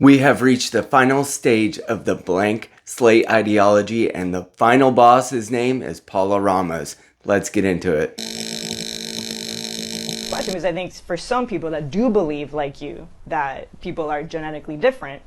We have reached the final stage of the blank slate ideology, and the final boss's name is Paola Ramos. Let's get into it. Question is, I think for some people that do believe, like you, that people are genetically different,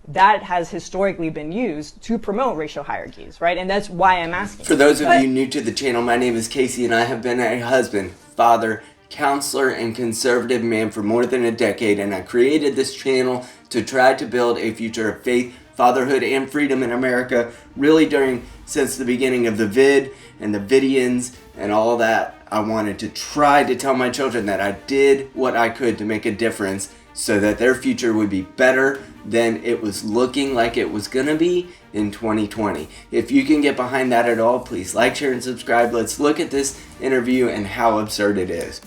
that has historically been used to promote racial hierarchies, right? And that's why I'm asking. For those of you new to the channel, my name is Casey, and I have been a husband, father, counselor, and conservative man for more than a decade, and I created this channel to try to build a future of faith, fatherhood, and freedom in America, really since the beginning of the vid and the vidians and all that. I wanted to try to tell my children that I did what I could to make a difference so that their future would be better than it was looking like it was gonna be in 2020. If you can get behind that at all, please like, share, and subscribe. Let's look at this interview and how absurd it is.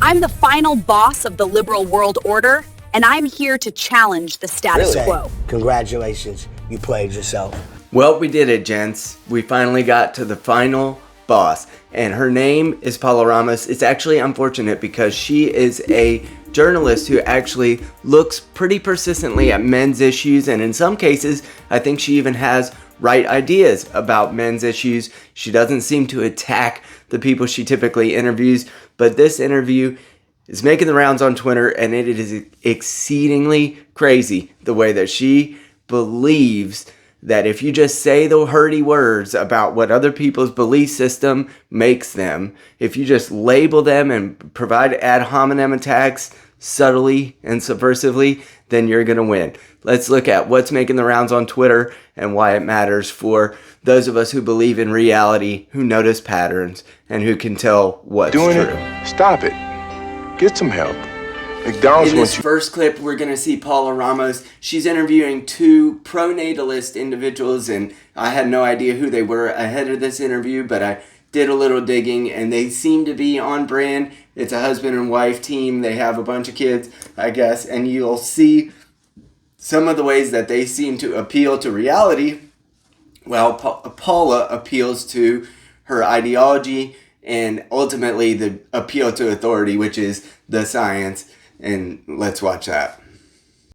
I'm the final boss of the liberal world order, and I'm here to challenge the status quo. Congratulations, you played yourself. Well, we did it, gents. We finally got to the final boss, and her name is Paola Ramos. It's actually unfortunate because she is a journalist who actually looks pretty persistently at men's issues, and in some cases, I think she even has right ideas about men's issues. She doesn't seem to attack the people she typically interviews, but this interview is making the rounds on Twitter, and it is exceedingly crazy the way that she believes that if you just say the wordy words about what other people's belief system makes them, if you just label them and provide ad hominem attacks subtly and subversively, then you're going to win. Let's look at what's making the rounds on Twitter and why it matters for those of us who believe in reality, who notice patterns, and who can tell what's true. Stop it. Get some help. McDonald's in this first clip, we're going to see Paola Ramos. She's interviewing two pro-natalist individuals, and I had no idea who they were ahead of this interview, but I did a little digging, and they seem to be on brand. It's a husband and wife team. They have a bunch of kids, I guess, and you'll see some of the ways that they seem to appeal to reality. Well, Paola appeals to her ideology and ultimately the appeal to authority, which is the science. And let's watch that.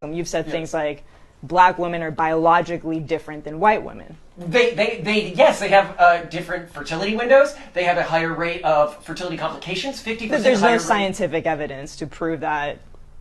You've said things like black women are biologically different than white women. Yes, they have different fertility windows. They have a higher rate of fertility complications, 50% But there's higher no rate. scientific evidence to prove that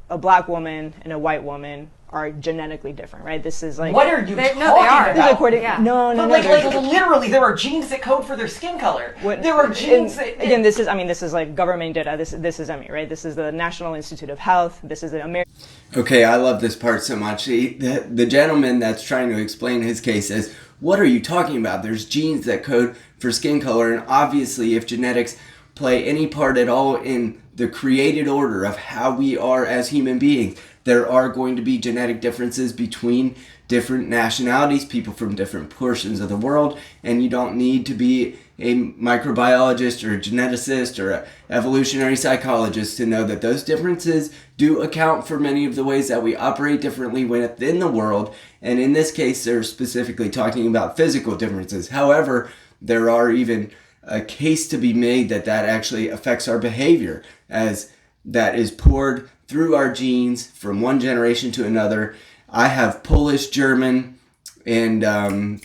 a black woman and a white woman are genetically different, right? This is like... What are you talking This is about? according, No. Like literally, there are genes that code for their skin color. There are genes that... Again, this is like government data. This is EMI, right? This is the National Institute of Health. This is the American... Okay, I love this part so much. The gentleman that's trying to explain his case says, what are you talking about? There's genes that code for skin color, and obviously if genetics play any part at all in the created order of how we are as human beings, there are going to be genetic differences between different nationalities, people from different portions of the world, and you don't need to be a microbiologist or a geneticist or an evolutionary psychologist to know that those differences do account for many of the ways that we operate differently within the world. And in this case, they're specifically talking about physical differences. However, there are even a case to be made that actually affects our behavior, as that is poured through our genes from one generation to another. I have Polish, German, and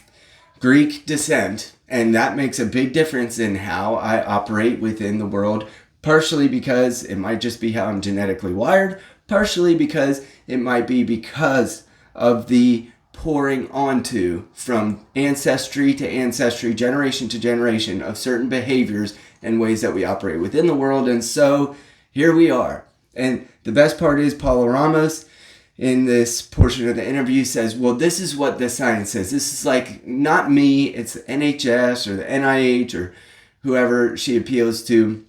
Greek descent, and that makes a big difference in how I operate within the world, partially because it might just be how I'm genetically wired, partially because it might be because of the pouring onto from ancestry to ancestry, generation to generation, of certain behaviors and ways that we operate within the world. And so here we are. And the best part is Paola Ramos in this portion of the interview says, well, this is what the science says. This is like not me, it's the NHS or the NIH or whoever she appeals to,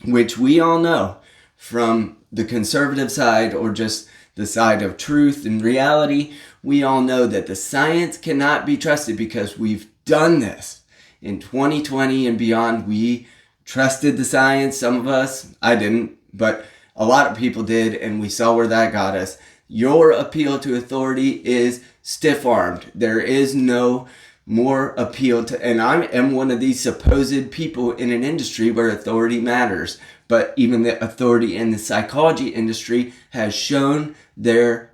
which we all know from the conservative side or just the side of truth and reality. We all know that the science cannot be trusted because we've done this. In 2020 and beyond, we trusted the science. Some of us, I didn't, but a lot of people did, and we saw where that got us. Your appeal to authority is stiff-armed. There is no more appeal to, and I am one of these supposed people in an industry where authority matters, but even the authority in the psychology industry has shown their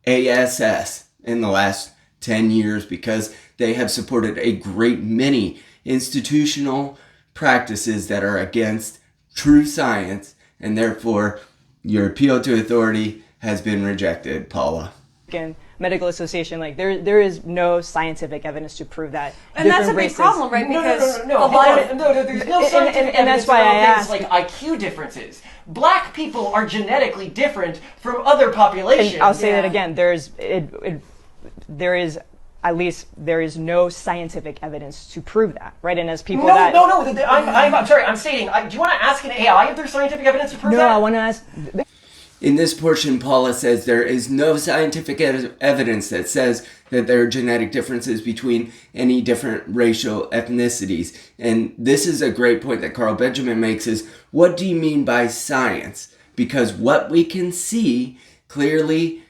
ASS in the last 10 years because they have supported a great many institutional practices that are against true science, and therefore your appeal to authority has been rejected, Paula. And medical association, like there is no scientific evidence to prove that. And that's a big races, problem, right? Because No, there's no scientific and that's evidence why I around asked. things like IQ differences. Black people are genetically different from other populations. And I'll say that again. There is no scientific evidence to prove that, right? And as people I'm sorry. I'm stating. Do you want to ask an AI if there's scientific evidence to prove that? No, I want to ask. In this portion, Paula says there is no scientific evidence that says that there are genetic differences between any different racial ethnicities. And this is a great point that Carl Benjamin makes is, what do you mean by science? Because what we can see clearly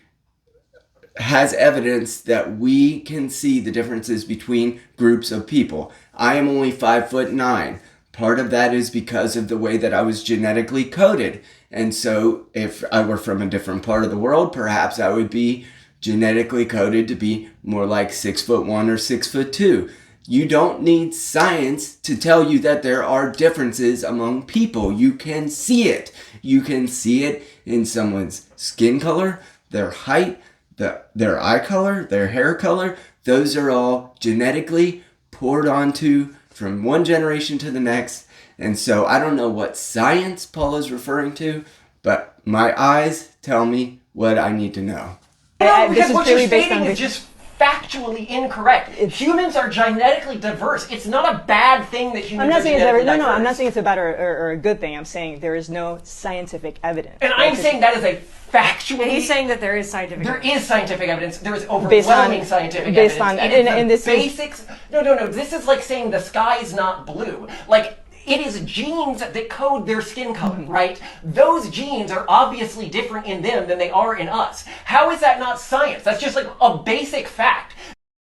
has evidence that we can see the differences between groups of people. I am only 5'9". Part of that is because of the way that I was genetically coded. And so if I were from a different part of the world, perhaps I would be genetically coded to be more like 6'1" or 6'2". You don't need science to tell you that there are differences among people. You can see it. You can see it in someone's skin color, their height, their eye color, their hair color. Those are all genetically poured onto from one generation to the next. And so I don't know what science Paul is referring to, but my eyes tell me what I need to know. No, because This is what you're purely based stating on is just factually incorrect. Humans are genetically diverse. It's not a bad thing that humans I'm not are saying genetically it's diverse. I'm not saying it's a bad or a good thing. I'm saying there is no scientific evidence. And I'm saying that is a factually... he's saying that there is scientific There evidence. is scientific evidence. There is overwhelming scientific based evidence. on- It is and the this is- basics... No. This is like saying the sky is not blue. Like, it is genes that code their skin color, right? Those genes are obviously different in them than they are in us. How is that not science? That's just like a basic fact.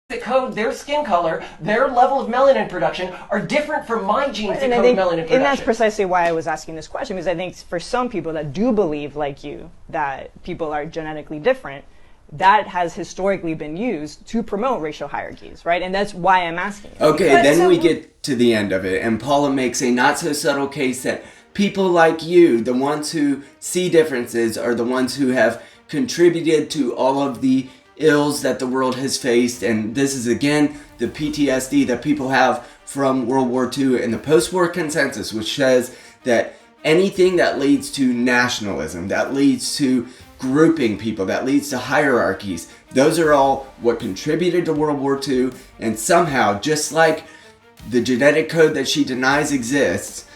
That code their skin color, their level of melanin production are different from my genes that code melanin production. And that's precisely why I was asking this question, because I think for some people that do believe, like you, that people are genetically different, that has historically been used to promote racial hierarchies, right? And that's why I'm asking. Okay, then we get to the end of it, and Paula makes a not so subtle case that people like you, the ones who see differences, are the ones who have contributed to all of the ills that the world has faced. And this is again the PTSD that people have from World War II and the post-war consensus, which says that anything that leads to nationalism, that leads to grouping people, that leads to hierarchies, those are all what contributed to World War II. And somehow, just like the genetic code that she denies exists,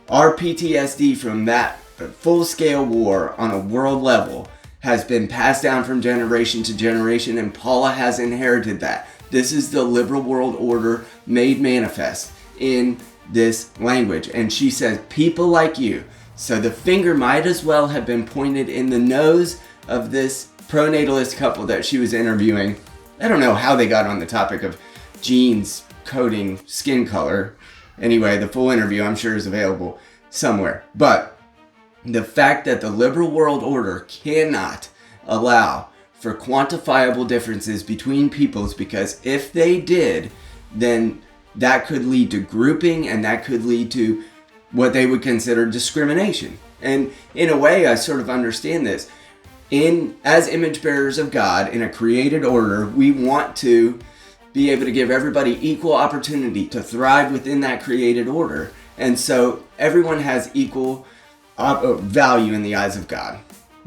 our PTSD from that full-scale war on a world level has been passed down from generation to generation, and Paula has inherited that. This is the liberal world order made manifest in this language. And she says, people like you. So the finger might as well have been pointed in the nose of this pro-natalist couple that she was interviewing. I don't know how they got on the topic of genes coding skin color. Anyway, the full interview I'm sure is available somewhere. But the fact that the liberal world order cannot allow for quantifiable differences between peoples, because if they did, then that could lead to grouping, and that could lead to what they would consider discrimination. And in a way, I sort of understand this. As image bearers of God in a created order, we want to be able to give everybody equal opportunity to thrive within that created order. And so everyone has equal value in the eyes of God.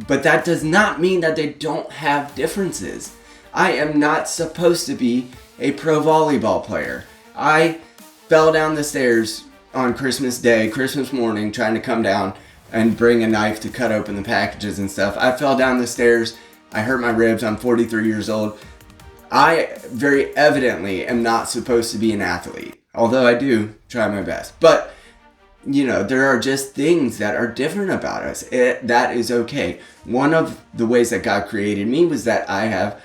But that does not mean that they don't have differences. I am not supposed to be a pro volleyball player. I fell down the stairs on Christmas Day, Christmas morning, trying to come down and bring a knife to cut open the packages and stuff. I fell down the stairs. I hurt my ribs. I'm 43 years old. I very evidently am not supposed to be an athlete, although I do try my best. But you know, there are just things that are different about us. That is okay. One of the ways that God created me was that I have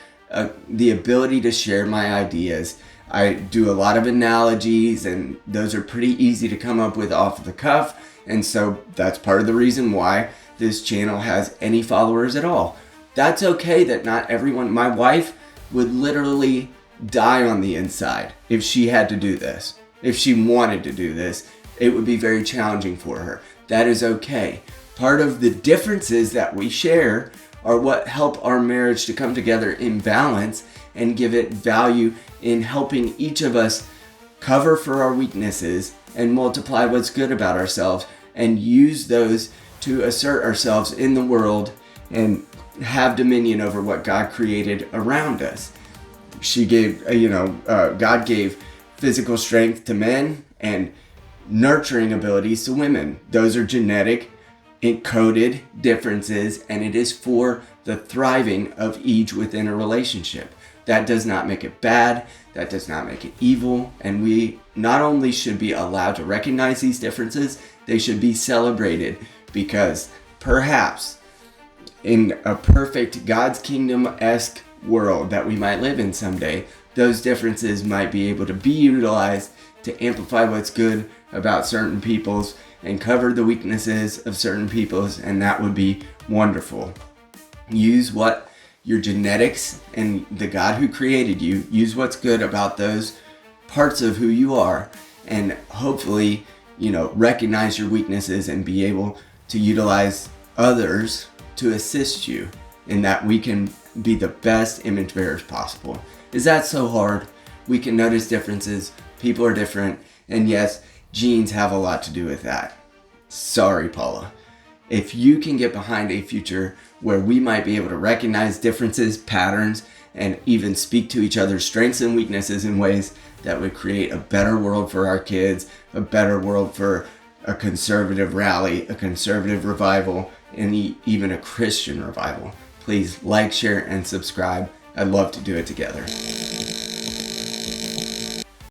the ability to share my ideas. I do a lot of analogies, and those are pretty easy to come up with off the cuff. And so that's part of the reason why this channel has any followers at all. That's okay that not everyone, my wife would literally die on the inside if she had to do this. If she wanted to do this, it would be very challenging for her. That is okay. Part of the differences that we share are what help our marriage to come together in balance and give it value in helping each of us cover for our weaknesses and multiply what's good about ourselves and use those to assert ourselves in the world and have dominion over what God created around us. She gave, God gave physical strength to men and nurturing abilities to women. Those are genetic, encoded differences, and it is for the thriving of each within a relationship. That does not make it bad. That does not make it evil. And we not only should be allowed to recognize these differences, they should be celebrated, because perhaps in a perfect God's kingdom-esque world that we might live in someday, those differences might be able to be utilized to amplify what's good about certain peoples and cover the weaknesses of certain peoples, and that would be wonderful. Use what your genetics and the God who created you, use what's good about those parts of who you are, and hopefully, recognize your weaknesses and be able to utilize others to assist you in that we can be the best image bearers possible. Is that so hard? We can notice differences. People are different. And yes, genes have a lot to do with that. Sorry, Paula. If you can get behind a future where we might be able to recognize differences, patterns, and even speak to each other's strengths and weaknesses in ways that would create a better world for our kids, a better world for a conservative rally, a conservative revival, and even a Christian revival, please like, share, and subscribe. I'd love to do it together.